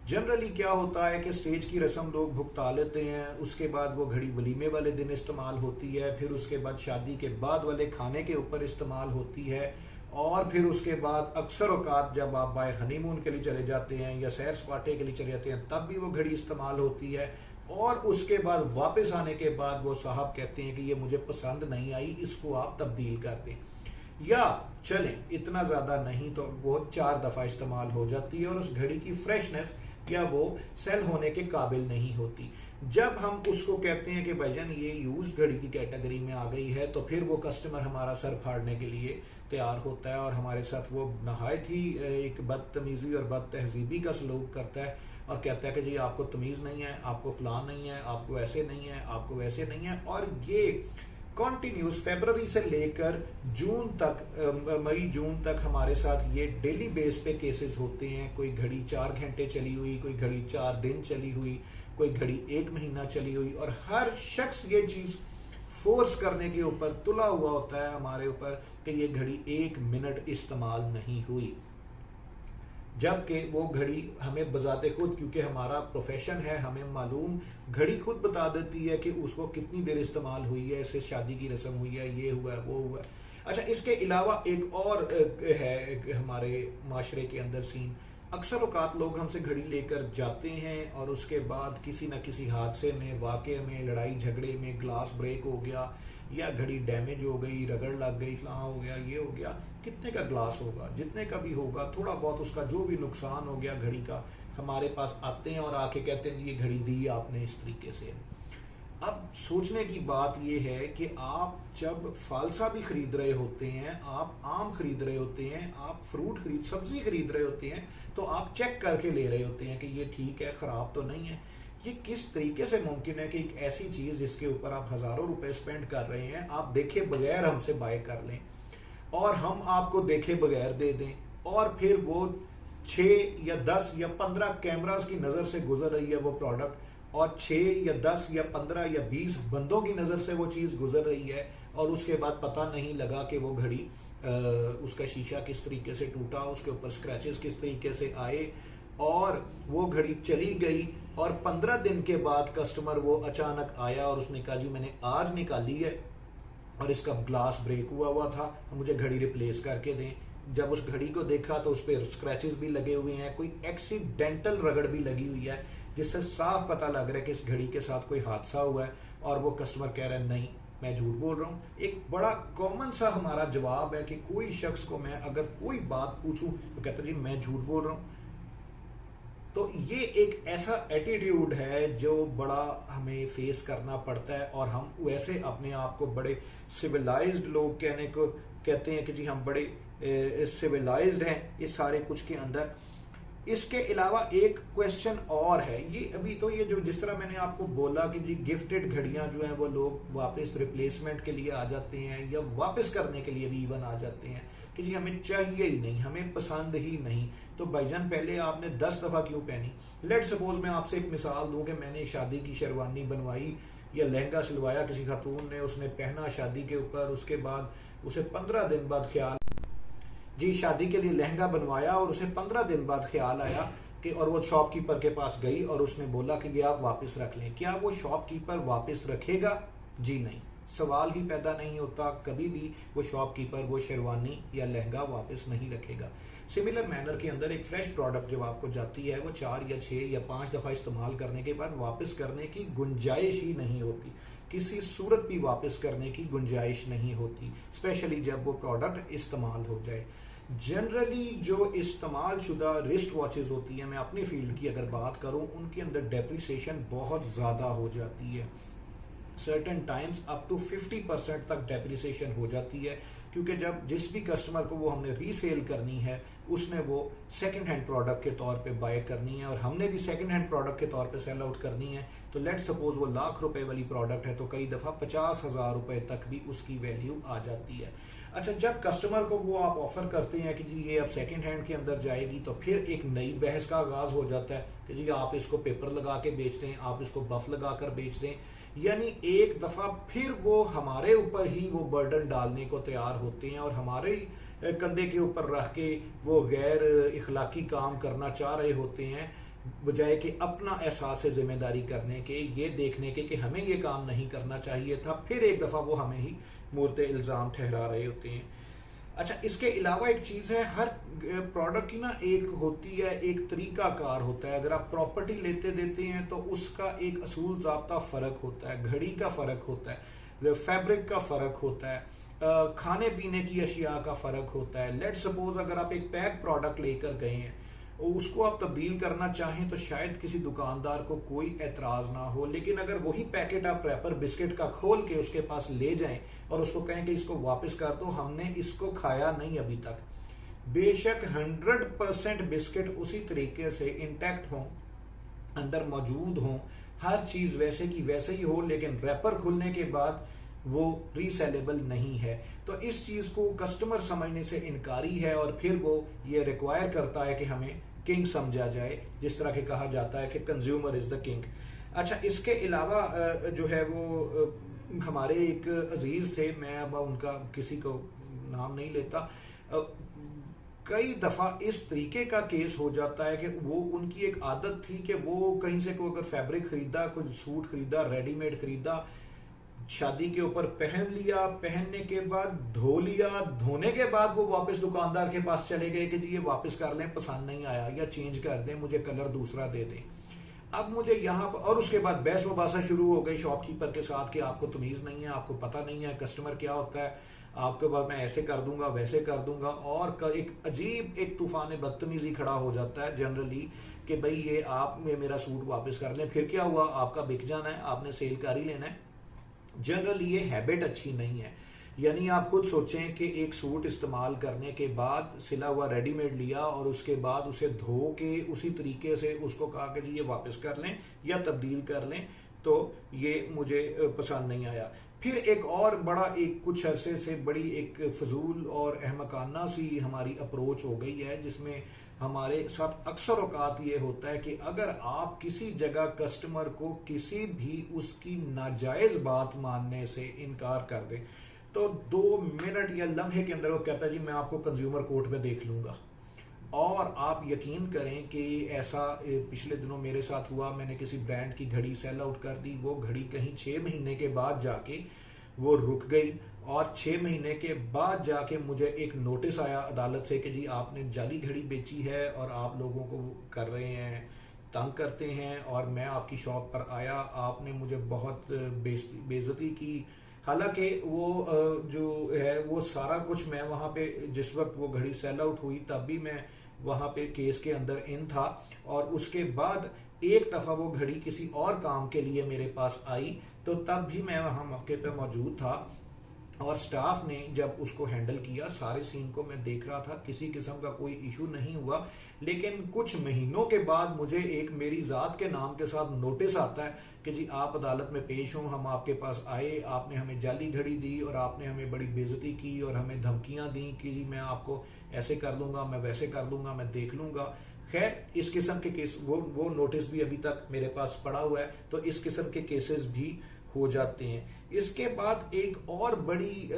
जनरली क्या होता है कि स्टेज की रस्म लोग भुगता लेते हैं, उसके बाद वो घड़ी वलीमे वाले दिन इस्तेमाल होती है, फिर उसके बाद शादी के बाद वाले खाने के ऊपर इस्तेमाल होती है, और फिर उसके बाद अक्सर औकात जब आप बाय हनीमून के लिए चले जाते हैं या सैर सपाटे के लिए चले जाते हैं तब भी वो घड़ी इस्तेमाल होती है। और उसके बाद वापस आने के बाद वो साहब कहते हैं कि ये मुझे पसंद नहीं आई, इसको आप तब्दील कर दें, या चलें इतना ज़्यादा नहीं तो वो 4 दफ़ा इस्तेमाल हो जाती है और उस घड़ी की फ्रेशनेस या वो सेल होने के काबिल नहीं होती। जब हम उसको कहते हैं कि भाईजान ये यूज घड़ी की कैटेगरी में आ गई है, तो फिर वो कस्टमर हमारा सर फाड़ने के लिए तैयार होता है और हमारे साथ वो नहायत ही एक बदतमीजी और बद तहजीबी का सलूक करता है और कहता है कि जी आपको तमीज़ नहीं है, आपको फलान नहीं है, आपको ऐसे नहीं है, आपको वैसे नहीं है। और ये कॉन्टिन्यूस फरवरी से लेकर जून तक, मई जून तक हमारे साथ ये डेली बेस पे केसेस होते हैं। कोई घड़ी 4 घंटे चली हुई, कोई घड़ी 4 दिन चली हुई, कोई घड़ी 1 महीना चली हुई, और हर शख्स ये चीज़ फोर्स करने के ऊपर तुला हुआ होता है हमारे ऊपर कि ये घड़ी 1 मिनट इस्तेमाल नहीं हुई, जबकि वो घड़ी हमें बजाते खुद, क्योंकि हमारा प्रोफेशन है, हमें मालूम, घड़ी खुद बता देती है कि उसको कितनी देर इस्तेमाल हुई है, इससे शादी की रस्म हुई है, ये हुआ है, वो हुआ है। अच्छा, इसके अलावा एक और है हमारे माशरे के अंदर सीन। अक्सर औकात लोग हमसे घड़ी लेकर जाते हैं और उसके बाद किसी न किसी हादसे में, वाक़े में, लड़ाई झगड़े में ग्लास ब्रेक हो गया या घड़ी डैमेज हो गई, रगड़ लग गई, फलां हो गया, ये हो गया। कितने का ग्लास होगा, जितने का भी होगा, थोड़ा बहुत उसका जो भी नुकसान हो गया घड़ी का, हमारे पास आते हैं और आके कहते हैं जी ये घड़ी दी आपने इस तरीके से। अब सोचने की बात यह है कि आप जब फालसा भी खरीद रहे होते हैं, आप आम खरीद रहे होते हैं, आप सब्जी खरीद रहे होते हैं, तो आप चेक करके ले रहे होते हैं कि ये ठीक है, खराब तो नहीं है। ये किस तरीके से मुमकिन है कि एक ऐसी चीज जिसके ऊपर आप हजारों रुपए स्पेंड कर रहे हैं, आप देखे बगैर हमसे बाय कर लें और हम आपको देखे बगैर दे दें, और फिर वो 6 या 10 या 15 कैमरास की नजर से गुजर रही है वो प्रोडक्ट, और 6 या 10 या 15 या 20 बंदों की नज़र से वो चीज़ गुजर रही है, और उसके बाद पता नहीं लगा कि वो घड़ी उसका शीशा किस तरीके से टूटा, उसके ऊपर स्क्रैचेस किस तरीके से आए, और वो घड़ी चली गई। और 15 दिन के बाद कस्टमर वो अचानक आया और उसने कहा जी मैंने आज निकाली है और इसका ग्लास ब्रेक हुआ हुआ था, मुझे घड़ी रिप्लेस करके दें। जब उस घड़ी को देखा तो उस पर स्क्रैचेस भी लगे हुए हैं, कोई एक्सीडेंटल रगड़ भी लगी हुई है, जिससे साफ पता लग रहा है कि इस घड़ी के साथ कोई हादसा हुआ है। और वो कस्टमर कह रहा है नहीं मैं झूठ बोल रहा हूँ। एक बड़ा कॉमन सा हमारा जवाब है कि कोई शख्स को मैं अगर कोई बात पूछूं तो कहता जी मैं झूठ बोल रहा हूँ। तो ये एक ऐसा एटीट्यूड है जो बड़ा हमें फेस करना पड़ता है, और हम वैसे अपने आप को बड़े सिविलाइज्ड लोग कहने को कहते हैं कि जी हम बड़े सिविलाइज्ड हैं इस सारे कुछ के अंदर। इसके अलावा एक क्वेश्चन और है, ये अभी तो ये जो जिस तरह मैंने आपको बोला कि जी गिफ्टेड घड़ियां जो हैं वो लोग वापस रिप्लेसमेंट के लिए आ जाते हैं या वापस करने के लिए भी इवन आ जाते हैं कि जी हमें चाहिए ही नहीं, हमें पसंद ही नहीं। तो भाईजान पहले आपने 10 दफा क्यों पहनी? लेट सपोज मैं आपसे एक मिसाल दूं कि मैंने शादी की शेरवानी बनवाई या लहंगा सिलवाया किसी खातून ने, उसने पहना शादी के ऊपर, उसके बाद उसे 15 दिन बाद ख्याल जी शादी के लिए लहंगा बनवाया और उसे 15 दिन बाद ख्याल आया कि, और वो शॉपकीपर के पास गई और उसने बोला कि ये आप वापस रख लें। क्या वो शॉपकीपर वापस रखेगा? जी नहीं, सवाल ही पैदा नहीं होता। कभी भी वो शॉपकीपर वो शेरवानी या लहंगा वापस नहीं रखेगा। सिमिलर मैनर के अंदर एक फ्रेश प्रोडक्ट जब आपको जाती है वो 4 या 6 या 5 दफा इस्तेमाल करने के बाद वापस करने की गुंजाइश ही नहीं होती, किसी सूरत भी वापस करने की गुंजाइश नहीं होती, स्पेशली जब वो प्रोडक्ट इस्तेमाल हो जाए। जनरली जो इस्तेमाल शुदा रिस्ट वॉचेस होती हैं, मैं अपनी फील्ड की अगर बात करूं, उनके अंदर डेप्रिसिएशन बहुत ज़्यादा हो जाती है। सर्टेन टाइम्स अप टू 50% तक डेप्रिसिएशन हो जाती है, क्योंकि जब जिस भी कस्टमर को वो हमने रीसेल करनी है उसने वो सेकंड हैंड प्रोडक्ट के तौर पे बाय करनी है और हमने भी सेकंड हैंड प्रोडक्ट के तौर पे सेल आउट करनी है। तो लेट सपोज वो लाख रुपए वाली प्रोडक्ट है तो कई दफ़ा 50,000 रुपए तक भी उसकी वैल्यू आ जाती है। अच्छा, जब कस्टमर को वो आप ऑफर करते हैं कि जी ये अब सेकंड हैंड के अंदर जाएगी, तो फिर एक नई बहस का आगाज हो जाता है कि जी आप इसको पेपर लगा के बेच दें, आप इसको बफ लगा कर बेच दें। यानी एक दफा फिर वो हमारे ऊपर ही वो बर्डन डालने को तैयार होते हैं और हमारे कंधे के ऊपर रख के वो गैर इखलाकी काम करना चाह रहे होते हैं, बजाय कि अपना एहसास जिम्मेदारी करने के, ये देखने के कि हमें ये काम नहीं करना चाहिए था, फिर एक दफा वो हमें ही मूर्त इल्जाम ठहरा रहे होते हैं। अच्छा, इसके अलावा एक चीज़ है, हर प्रोडक्ट की ना एक होती है, एक तरीका कार होता है। अगर आप प्रॉपर्टी लेते देते हैं तो उसका एक असूल ज़ाब्ता फ़र्क होता है, घड़ी का फ़र्क होता है, फैब्रिक का फ़र्क होता है, खाने पीने की अशिया का फ़र्क होता है। लेट सपोज अगर आप एक पैक प्रोडक्ट लेकर गए हैं उसको आप तब्दील करना चाहें तो शायद किसी दुकानदार को कोई एतराज़ ना हो, लेकिन अगर वही पैकेट आप रैपर बिस्किट का खोल के उसके पास ले जाएं और उसको कहें कि इसको वापस कर दो, हमने इसको खाया नहीं अभी तक, बेशक 100% बिस्किट उसी तरीके से इंटैक्ट हो, अंदर मौजूद हो, हर चीज़ वैसे की वैसे ही हो, लेकिन रैपर खुलने के बाद वो रीसेलेबल नहीं है, तो इस चीज़ को कस्टमर समझने से इनकारी है और फिर वो ये रिक्वायर करता है कि हमें किंग समझा जाए, जिस तरह के कहा जाता है कि कंज्यूमर इज़ द किंग। अच्छा, इसके अलावा जो है वो हमारे एक अजीज़ थे, मैं अब उनका किसी को नाम नहीं लेता, कई दफ़ा इस तरीके का केस हो जाता है कि वो उनकी एक आदत थी कि वो कहीं से कोई अगर फैब्रिक खरीदा, कोई सूट खरीदा, रेडीमेड खरीदा, शादी के ऊपर पहन लिया, पहनने के बाद धो लिया, धोने के बाद वो वापस दुकानदार के पास चले गए कि जी ये वापस कर लें, पसंद नहीं आया, या चेंज कर दें, मुझे कलर दूसरा दे दें। अब मुझे यहाँ पर, और उसके बाद बहस मुबासा शुरू हो गई शॉपकीपर के साथ कि आपको तमीज़ नहीं है, आपको पता नहीं है कस्टमर क्या होता है, आपके बाद मैं ऐसे कर दूंगा, वैसे कर दूंगा। और एक अजीब एक तूफान बदतमीजी खड़ा हो जाता है जनरली कि भाई ये आप मेरा सूट वापस कर लें, फिर क्या हुआ, आपका बिक जाना है, आपने सेल कर ही लेना है। जनरली ये हैबिट अच्छी नहीं है। यानी आप खुद सोचें कि एक सूट इस्तेमाल करने के बाद सिला हुआ रेडीमेड लिया और उसके बाद उसे धो के उसी तरीके से उसको कहा कि जी ये वापस कर लें या तब्दील कर लें, तो ये मुझे पसंद नहीं आया। फिर एक और बड़ा, एक कुछ अरसे से बड़ी एक फजूल और अहमकाना सी हमारी अप्रोच हो गई है, जिसमें हमारे साथ अक्सर औकात ये होता है कि अगर आप किसी जगह कस्टमर को किसी भी उसकी नाजायज बात मानने से इनकार कर दें तो 2 मिनट या लम्हे के अंदर वो कहता है जी मैं आपको कंज्यूमर कोर्ट में देख लूंगा। और आप यकीन करें कि ऐसा पिछले दिनों मेरे साथ हुआ। मैंने किसी ब्रांड की घड़ी सेल आउट कर दी, वो घड़ी कहीं 6 महीने के बाद जाके वो रुक गई, और 6 महीने के बाद जाके मुझे एक नोटिस आया अदालत से कि जी आपने जाली घड़ी बेची है और आप लोगों को कर रहे हैं, तंग करते हैं, और मैं आपकी शॉप पर आया, आपने मुझे बहुत बेइज्जती की। हालांकि वो जो है वो सारा कुछ, मैं वहाँ पे जिस वक्त वो घड़ी सेल आउट हुई तब भी मैं वहाँ पे केस के अंदर इन था, और उसके बाद एक दफ़ा वो घड़ी किसी और काम के लिए मेरे पास आई तो तब भी मैं वहाँ मौके पे मौजूद था, और स्टाफ ने जब उसको हैंडल किया, सारे सीन को मैं देख रहा था, किसी किस्म का कोई इशू नहीं हुआ। लेकिन कुछ महीनों के बाद मुझे एक मेरी ज़ात के नाम के साथ नोटिस आता है कि जी आप अदालत में पेश हों, हम आपके पास आए, आपने हमें जाली घड़ी दी और आपने हमें बड़ी बेइज्जती की और हमें धमकियां दी कि जी मैं आपको ऐसे कर लूँगा, मैं वैसे कर लूँगा, मैं देख लूँगा। खैर इस किस्म के केस, वो नोटिस भी अभी तक मेरे पास पड़ा हुआ है। तो इस किस्म के केसेस भी हो जाते हैं। इसके बाद एक और बड़ी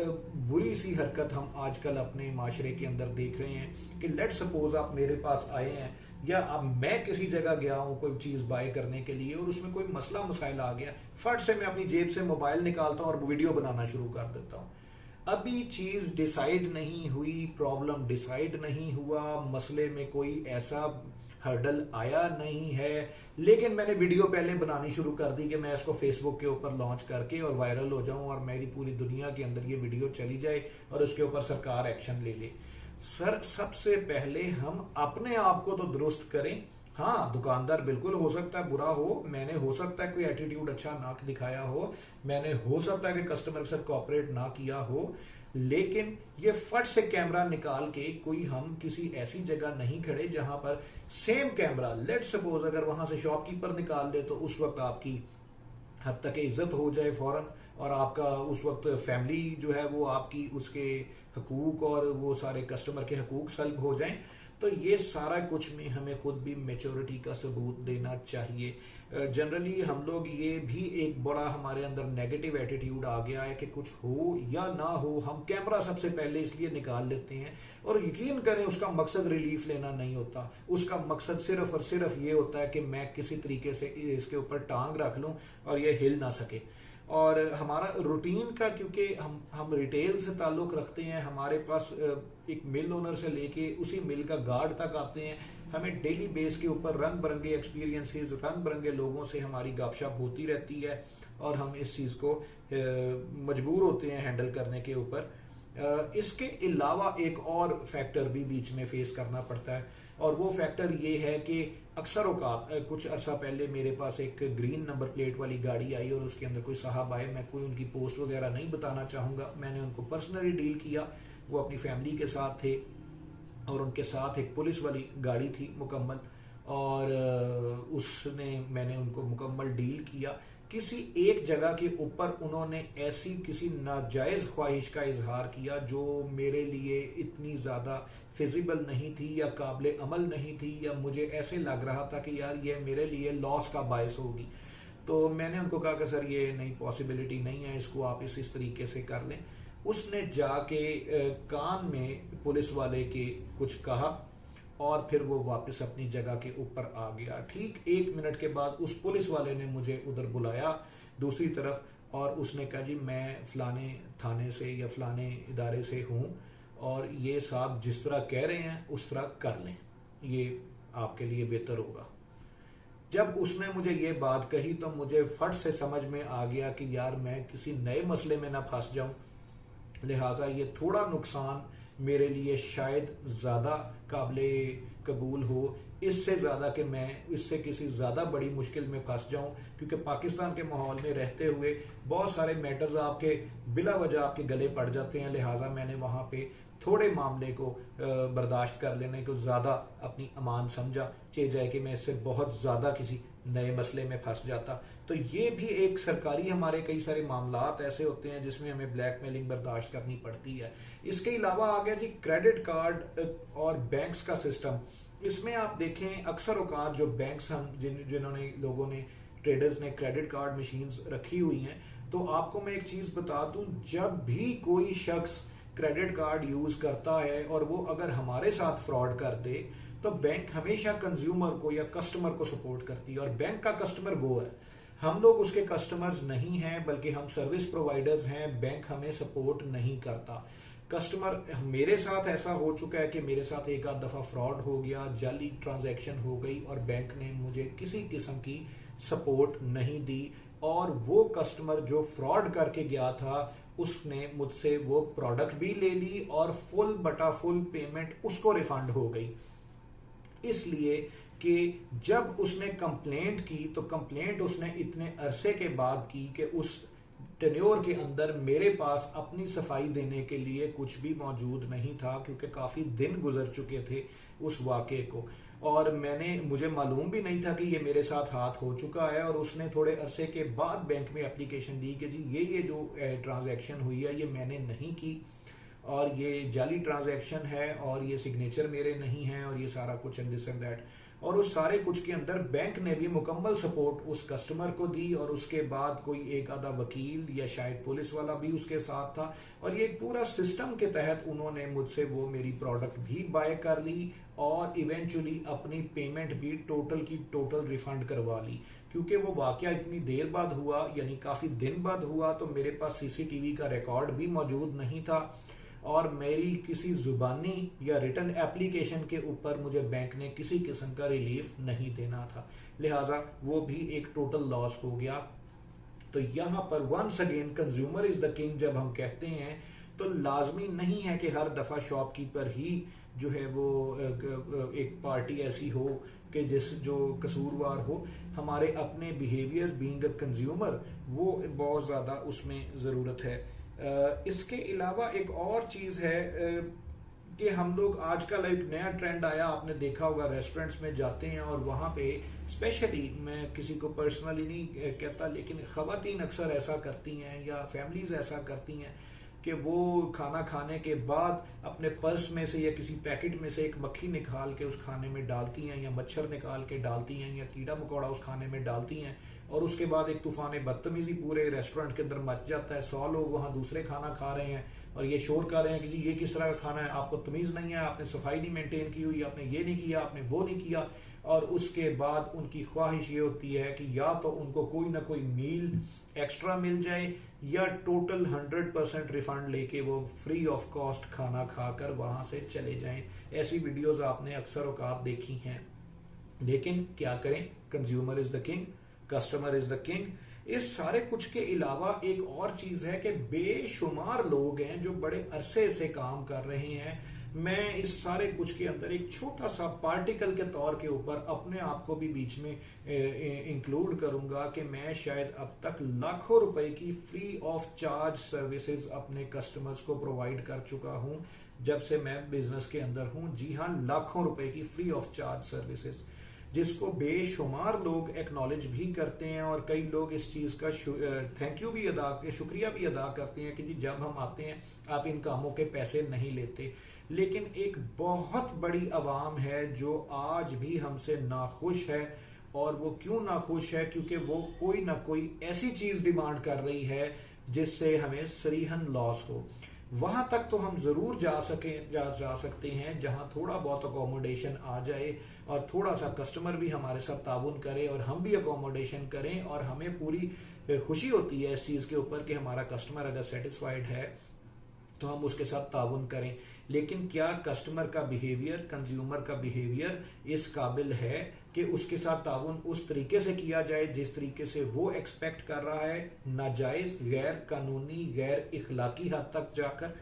बुरी सी हरकत हम आजकल अपने माशरे के अंदर देख रहे हैं कि लेट सपोज आप मेरे पास आए हैं, या अब मैं किसी जगह गया हूं कोई चीज बाय करने के लिए, और उसमें कोई मसला मसाइल आ गया, फट से मैं अपनी जेब से मोबाइल निकालता हूं और वीडियो बनाना शुरू कर देता हूं। अभी चीज डिसाइड नहीं हुई, प्रॉब्लम डिसाइड नहीं हुआ, मसले में कोई ऐसा हर्डल आया नहीं है, लेकिन मैंने वीडियो पहले बनानी शुरू कर दी कि मैं इसको फेसबुक के ऊपर लॉन्च करके और वायरल हो जाऊं और मेरी पूरी दुनिया के अंदर ये वीडियो चली जाए और उसके ऊपर सरकार एक्शन ले ले। सर सबसे पहले हम अपने आप को तो दुरुस्त करें। हाँ, दुकानदार बिल्कुल हो सकता है बुरा हो, मैंने हो सकता है कोई एटीट्यूड अच्छा ना दिखाया हो, मैंने हो सकता है कि कस्टमर के साथ कोऑपरेट ना किया हो, लेकिन ये फट से कैमरा निकाल के कोई हम किसी ऐसी जगह नहीं खड़े जहां पर सेम कैमरा, लेट सपोज अगर वहां से शॉपकीपर निकाल दे तो उस वक्त आपकी हद तक इज्जत हो जाए फौरन, और आपका उस वक्त फैमिली जो है वो आपकी उसके हकूक और वो सारे कस्टमर के हकूक सल्ब हो जाएं। तो ये सारा कुछ में हमें खुद भी मेच्योरिटी का सबूत देना चाहिए। जनरली हम लोग, ये भी एक बड़ा हमारे अंदर नेगेटिव एटीट्यूड आ गया है कि कुछ हो या ना हो हम कैमरा सबसे पहले इसलिए निकाल लेते हैं, और यकीन करें उसका मकसद रिलीफ लेना नहीं होता, उसका मकसद सिर्फ और सिर्फ ये होता है कि मैं किसी तरीके से इसके ऊपर टांग रख लूं और ये हिल ना सके। और हमारा रूटीन का, क्योंकि हम रिटेल से ताल्लुक रखते हैं, हमारे पास एक मिल ओनर से लेके उसी मिल का गार्ड तक आते हैं, हमें डेली बेस के ऊपर रंग बिरंगे एक्सपीरियंसेस, रंग बिरंगे लोगों से हमारी गपशप होती रहती है, और हम इस चीज़ को मजबूर होते हैं हैंडल करने के ऊपर। इसके अलावा एक और फैक्टर भी बीच में फेस करना पड़ता है, और वो फैक्टर ये है कि अक्सर औकात कुछ अरसा पहले मेरे पास एक ग्रीन नंबर प्लेट वाली गाड़ी आई और उसके अंदर कोई साहब आए, मैं कोई उनकी पोस्ट वगैरह नहीं बताना चाहूँगा, मैंने उनको पर्सनली डील किया, वो अपनी फैमिली के साथ थे और उनके साथ एक पुलिस वाली गाड़ी थी मुकम्मल, और मैंने उनको मुकम्मल डील किया। किसी एक जगह के ऊपर उन्होंने ऐसी किसी नाजायज ख्वाहिश का इजहार किया जो मेरे लिए इतनी ज़्यादा फिजिबल नहीं थी या काबिल अमल नहीं थी, या मुझे ऐसे लग रहा था कि यार ये मेरे लिए लॉस का बायस होगी। तो मैंने उनको कहा कि सर ये नहीं, पॉसिबिलिटी नहीं है, इसको आप इस तरीके से कर लें। उसने जाके कान में पुलिस वाले के कुछ कहा और फिर वो वापस अपनी जगह के ऊपर आ गया। ठीक 1 मिनट के बाद उस पुलिस वाले ने मुझे उधर बुलाया दूसरी तरफ, और उसने कहा जी मैं फलाने थाने से या फलाने इदारे से हूँ और ये साहब जिस तरह कह रहे हैं उस तरह कर लें, ये आपके लिए बेहतर होगा। जब उसने मुझे ये बात कही तो मुझे फट से समझ में आ गया कि यार मैं किसी नए मसले में ना फंस जाऊं, लिहाजा ये थोड़ा नुकसान मेरे लिए शायद ज़्यादा काबिले कबूल हो इससे ज़्यादा कि मैं इससे किसी ज़्यादा बड़ी मुश्किल में फंस जाऊं, क्योंकि पाकिस्तान के माहौल में रहते हुए बहुत सारे मैटर्स आपके बिला वजह आपके गले पड़ जाते हैं। लिहाजा मैंने वहाँ पे थोड़े मामले को बर्दाश्त कर लेने को ज़्यादा अपनी अमान समझा, चे जाए कि मैं इससे बहुत ज़्यादा किसी नए मसले में फंस जाता। तो ये भी एक सरकारी, हमारे कई सारे मामलात ऐसे होते हैं जिसमें हमें ब्लैकमेलिंग बर्दाश्त करनी पड़ती है। इसके अलावा आ गया जी क्रेडिट कार्ड और बैंक्स का सिस्टम। इसमें आप देखें अक्सर औकात जो बैंक्स हम जिन्होंने लोगों ने ट्रेडर्स ने क्रेडिट कार्ड मशीन्स रखी हुई हैं, तो आपको मैं एक चीज़ बता दूं, जब भी कोई शख्स क्रेडिट कार्ड यूज करता है और वो अगर हमारे साथ फ्रॉड कर दे तो बैंक हमेशा कंज्यूमर को या कस्टमर को सपोर्ट करती है, और बैंक का कस्टमर वो है, हम लोग उसके कस्टमर्स नहीं हैं बल्कि हम सर्विस प्रोवाइडर्स हैं। बैंक हमें सपोर्ट नहीं करता। कस्टमर, मेरे साथ ऐसा हो चुका है कि मेरे साथ एक आध दफा फ्रॉड हो गया, जाली ट्रांजैक्शन हो गई और बैंक ने मुझे किसी किस्म की सपोर्ट नहीं दी, और वो कस्टमर जो फ्रॉड करके गया था उसने मुझसे वो प्रोडक्ट भी ले ली और फुल बटा फुल पेमेंट उसको रिफंड हो गई। इसलिए कि जब उसने कंप्लेंट की तो कंप्लेंट उसने इतने अरसे के बाद की कि उस टेन्योर के अंदर मेरे पास अपनी सफाई देने के लिए कुछ भी मौजूद नहीं था, क्योंकि काफी दिन गुजर चुके थे उस वाक़े को, और मुझे मालूम भी नहीं था कि ये मेरे साथ हाथ हो चुका है। और उसने थोड़े अरसे के बाद बैंक में एप्लीकेशन दी कि जी ये जो ट्रांजैक्शन हुई है ये मैंने नहीं की और ये जाली ट्रांजैक्शन है और ये सिग्नेचर मेरे नहीं हैं और ये सारा कुछ एंड दिस एंड दैट। और उस सारे कुछ के अंदर बैंक ने भी मुकम्मल सपोर्ट उस कस्टमर को दी, और उसके बाद कोई एक आधा वकील या शायद पुलिस वाला भी उसके साथ था, और ये एक पूरा सिस्टम के तहत उन्होंने मुझसे वो मेरी प्रोडक्ट भी बाय कर ली और इवेंचुअली अपनी पेमेंट भी टोटल की टोटल रिफंड करवा ली। क्योंकि वो वाकया इतनी देर बाद हुआ, यानी काफी दिन बाद हुआ, तो मेरे पास सीसीटीवी का रिकॉर्ड भी मौजूद नहीं था और मेरी किसी जुबानी या रिटर्न एप्लीकेशन के ऊपर मुझे बैंक ने किसी किस्म का रिलीफ नहीं देना था, लिहाजा वो भी एक टोटल लॉस हो गया। तो यहाँ पर once again consumer is the king जब हम कहते हैं तो लाजमी नहीं है कि हर दफा शॉपकीपर ही जो है वो एक पार्टी ऐसी हो कि जो कसूरवार हो। हमारे अपने बिहेवियर बीइंग अ कंज्यूमर वो बहुत ज़्यादा उसमें ज़रूरत है। इसके अलावा एक और चीज़ है कि हम लोग आजकल एक नया ट्रेंड आया, आपने देखा होगा, रेस्टोरेंट्स में जाते हैं और वहाँ पे स्पेशली, मैं किसी को पर्सनली नहीं कहता, लेकिन ख़वातीन अक्सर ऐसा करती हैं या फैमिलीज ऐसा करती हैं कि वो खाना खाने के बाद अपने पर्स में से या किसी पैकेट में से एक मक्खी निकाल के उस खाने में डालती हैं या मच्छर निकाल के डालती हैं या कीड़ा मकोड़ा उस खाने में डालती हैं, और उसके बाद एक तूफान बदतमीजी पूरे रेस्टोरेंट के अंदर मच जाता है। 100 लोग वहाँ दूसरे खाना खा रहे हैं और ये शोर कर रहे हैं कि जी ये किस तरह का खाना है, आपको तमीज़ नहीं है, आपने सफाई नहीं मेंटेन की हुई, आपने ये नहीं किया, आपने वो नहीं किया। और उसके बाद उनकी ख्वाहिश ये होती है कि या तो उनको कोई ना कोई मील एक्स्ट्रा मिल जाए या टोटल 100% रिफंड लेके वो फ्री ऑफ कॉस्ट खाना खाकर वहां से चले जाएं। ऐसी वीडियोस आपने अक्सर औकात देखी हैं, लेकिन क्या करें, consumer is the king, customer is the king. इस सारे कुछ के अलावा एक और चीज है कि बेशुमार लोग हैं जो बड़े अरसे से काम कर रहे हैं। मैं इस सारे कुछ के अंदर एक छोटा सा पार्टिकल के तौर के ऊपर अपने आप को भी बीच में इंक्लूड करूंगा कि मैं शायद अब तक लाखों रुपए की फ्री ऑफ चार्ज सर्विसेज अपने कस्टमर्स को प्रोवाइड कर चुका हूं जब से मैं बिजनेस के अंदर हूं। जी हाँ, लाखों रुपए की फ्री ऑफ चार्ज सर्विसेज, जिसको बेशुमार लोग एक्नॉलेज भी करते हैं और कई लोग इस चीज का थैंक यू भी शुक्रिया भी अदा करते हैं कि जी जब हम आते हैं आप इन कामों के पैसे नहीं लेते। लेकिन एक बहुत बड़ी आवाम है जो आज भी हमसे नाखुश है, और वो क्यों नाखुश है, क्योंकि वो कोई ना कोई ऐसी चीज डिमांड कर रही है जिससे हमें सरीहन लॉस हो। वहां तक तो हम जरूर जा सकते हैं जहां थोड़ा बहुत अकोमोडेशन आ जाए और थोड़ा सा कस्टमर भी हमारे साथ ताउन करे और हम भी अकोमोडेशन करें, और हमें पूरी खुशी होती है इस चीज के ऊपर कि हमारा कस्टमर अगर सेटिस्फाइड है तो हम उसके साथ ताउन करें। लेकिन क्या कस्टमर का बिहेवियर, कंज्यूमर का बिहेवियर इस काबिल है कि उसके साथ ताउन उस तरीके से किया जाए जिस तरीके से वो एक्सपेक्ट कर रहा है, नाजायज, गैर कानूनी, गैर इखलाकी हद तक जाकर।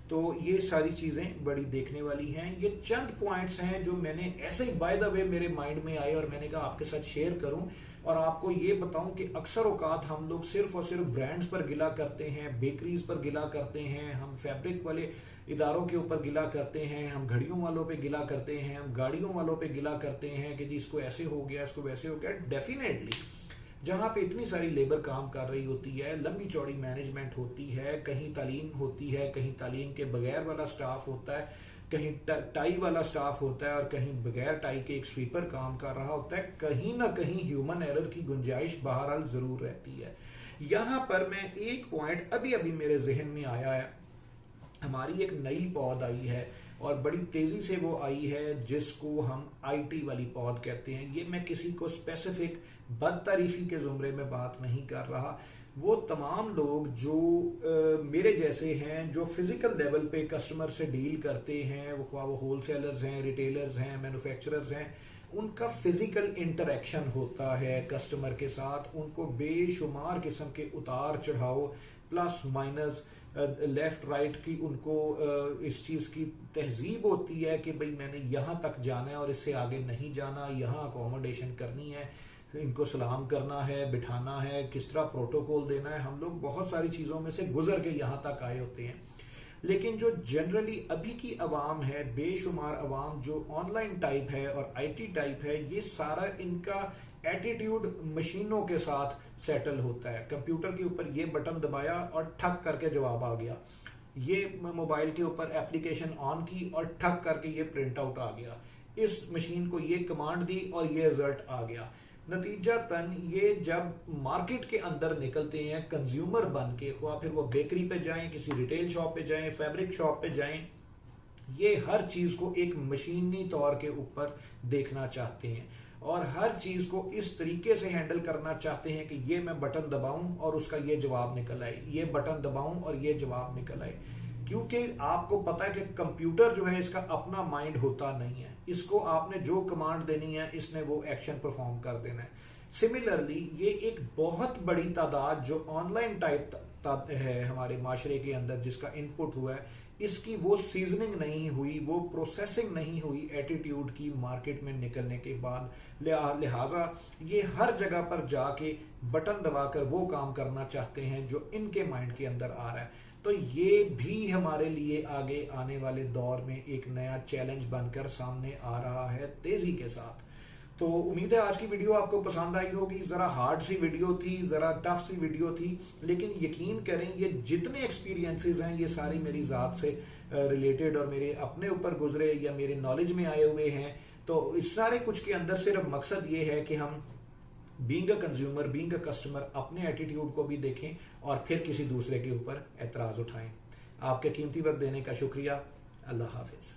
तो ये सारी चीजें बड़ी देखने वाली हैं। ये चंद पॉइंट्स हैं जो मैंने ऐसे ही बाय द वे मेरे माइंड में आए और मैंने कहा आपके साथ शेयर करूं और आपको ये बताऊं कि अक्सर औकात हम लोग सिर्फ और सिर्फ ब्रांड्स पर गिला करते हैं, बेकरीज पर गिला करते हैं, हम फैब्रिक वाले इदारों के ऊपर गिला करते हैं, हम घड़ियों वालों पे गिला करते हैं, हम गाड़ियों वालों पे गिला करते हैं कि जी इसको ऐसे हो गया, इसको वैसे हो गया। डेफिनेटली जहां पे इतनी सारी लेबर काम कर रही होती है, लंबी चौड़ी मैनेजमेंट होती है, कहीं तालीम होती है, कहीं तालीम के बगैर वाला स्टाफ होता है, कहीं टाई वाला स्टाफ होता है और कहीं बगैर टाई के एक स्वीपर काम कर रहा होता है, कहीं ना कहीं ह्यूमन एरर की गुंजाइश बहरहाल जरूर रहती है। यहां पर मैं एक पॉइंट अभी अभी मेरे जहन में आया है। हमारी एक नई पौध आई है और बड़ी तेजी से वो आई है जिसको हम आईटी वाली पौध कहते हैं। ये मैं किसी को स्पेसिफिक बदतारीफी के जुमरे में बात नहीं कर रहा। वो तमाम लोग जो मेरे जैसे हैं, जो फिजिकल लेवल पे कस्टमर से डील करते हैं, वो होलसेलर्स हैं, रिटेलर्स हैं, मैन्युफैक्चरर्स हैं, उनका फिजिकल इंटरेक्शन होता है कस्टमर के साथ। उनको बेशुमार किस्म के उतार चढ़ाव, प्लस माइनस, लेफ्ट राइट की उनको इस चीज की तहजीब होती है कि भाई मैंने यहाँ तक जाना है और इससे आगे नहीं जाना, यहाँ अकोमोडेशन करनी है, इनको सलाम करना है, बिठाना है, किस तरह प्रोटोकॉल देना है। हम लोग बहुत सारी चीजों में से गुजर के यहाँ तक आए होते हैं। लेकिन जो जनरली अभी की अवाम है, बेशुमार अवाम जो ऑनलाइन टाइप है और आईटी टाइप है, ये सारा इनका एटीट्यूड मशीनों के साथ सेटल होता है। कंप्यूटर के ऊपर ये बटन दबाया और ठक करके जवाब आ गया, ये मोबाइल के ऊपर एप्लीकेशन ऑन की और ठक करके ये प्रिंट आउट आ गया, इस मशीन को ये कमांड दी और ये रिजल्ट आ गया। नतीजतन ये जब मार्केट के अंदर निकलते हैं कंज्यूमर बन के, फिर वो बेकरी पे जाएं, किसी रिटेल शॉप पे जाएं, फैब्रिक शॉप पे जाएं, ये हर चीज को एक मशीनी तौर के ऊपर देखना चाहते हैं और हर चीज को इस तरीके से हैंडल करना चाहते हैं कि ये मैं बटन दबाऊं और उसका ये जवाब निकल आए, ये बटन दबाऊं और ये जवाब निकल आए। क्योंकि आपको पता है कि कंप्यूटर जो है इसका अपना माइंड होता नहीं है, इसको आपने जो कमांड देनी है इसने वो एक्शन परफॉर्म कर देना है। सिमिलरली ये एक बहुत बड़ी तादाद जो ऑनलाइन टाइप है हमारे माशरे के अंदर जिसका इनपुट हुआ है, इसकी वो सीजनिंग नहीं हुई, वो प्रोसेसिंग नहीं हुई एटीट्यूड की मार्केट में निकलने के बाद। लिहाजा ये हर जगह पर जाके बटन दबाकर वो काम करना चाहते हैं जो इनके माइंड के अंदर आ रहा है। तो ये भी हमारे लिए आगे आने वाले दौर में एक नया चैलेंज बनकर सामने आ रहा है तेजी के साथ। तो उम्मीद है आज की वीडियो आपको पसंद आई होगी। जरा हार्ड सी वीडियो थी, जरा टफ सी वीडियो थी, लेकिन यकीन करें ये जितने एक्सपीरियंसेस हैं ये सारी मेरी ज़ात से रिलेटेड और मेरे अपने ऊपर गुजरे या मेरे नॉलेज में आए हुए हैं। तो इस सारे कुछ के अंदर सिर्फ मकसद ये है कि हम being a consumer, being a customer, अपने एटीट्यूड को भी देखें और फिर किसी दूसरे के ऊपर एतराज उठाएं। आपके कीमती वक्त देने का शुक्रिया। अल्लाह हाफिज।